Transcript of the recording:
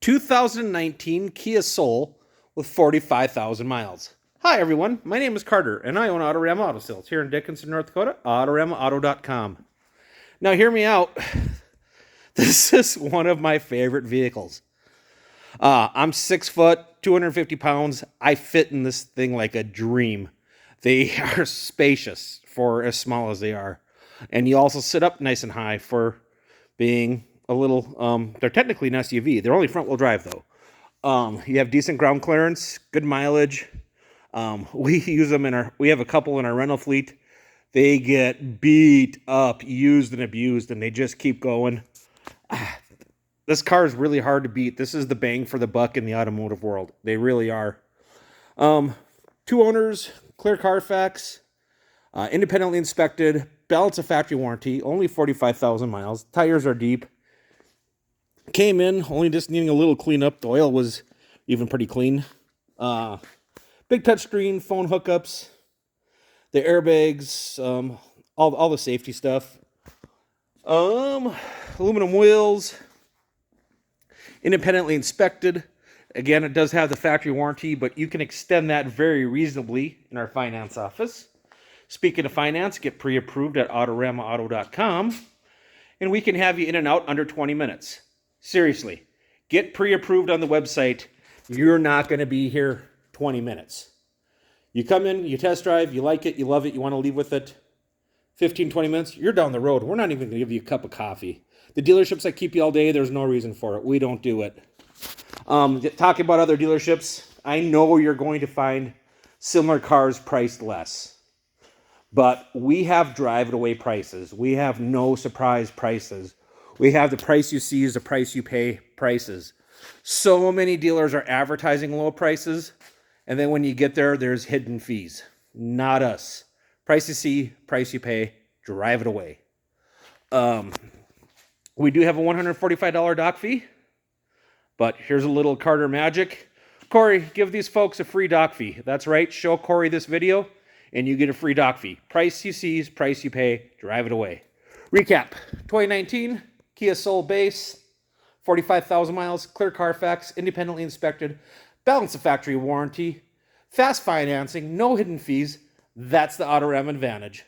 2019 Kia Soul with 45,000 miles. Hi everyone, my name is Carter and I own Autorama Auto Sales here in Dickinson, North Dakota, AutoramaAuto.com. Now hear me out. This is one of my favorite vehicles. I'm 6 foot, 250 pounds. I fit in this thing like a dream. They are spacious for as small as they are. And you also sit up nice and high for being a little, they're technically an SUV. They're only front wheel drive though. You have decent ground clearance, good mileage. We use them we have a couple in our rental fleet. They get beat up, used and abused, and they just keep going. This car is really hard to beat. This is the bang for the buck in the automotive world. They really are. 2 owners, clear Carfax, independently inspected, balance of factory warranty, only 45,000 miles. Tires are deep. Came in, only just needing a little cleanup. The oil was even pretty clean. Big touchscreen, phone hookups, the airbags, all the safety stuff. Aluminum wheels, independently inspected. Again, it does have the factory warranty, but you can extend that very reasonably in our finance office. Speaking of finance, get pre-approved at AutoramaAuto.com, and we can have you in and out under 20 minutes. Seriously, get pre-approved on the website. You're not going to be here 20 minutes. You come in, you test drive, you like it, you love it, you want to leave with it. 15, 20 minutes, you're down the road. We're not even going to give you a cup of coffee. The dealerships that keep you all day, there's no reason for it. We don't do it. Talking about other dealerships, I know you're going to find similar cars priced less. But we have drive-it-away prices. We have no surprise prices. We have the price you see is the price you pay prices. So many dealers are advertising low prices, and then when you get there, there's hidden fees. Not us. Price you see, price you pay, drive it away. We do have a $145 dock fee, but here's a little Carter magic. Corey, give these folks a free dock fee. That's right, show Corey this video, and you get a free dock fee. Price you see, price you pay, drive it away. Recap, 2019 Kia Soul base, 45,000 miles, clear Carfax, independently inspected, balance of factory warranty, fast financing, no hidden fees. That's the Autorama advantage.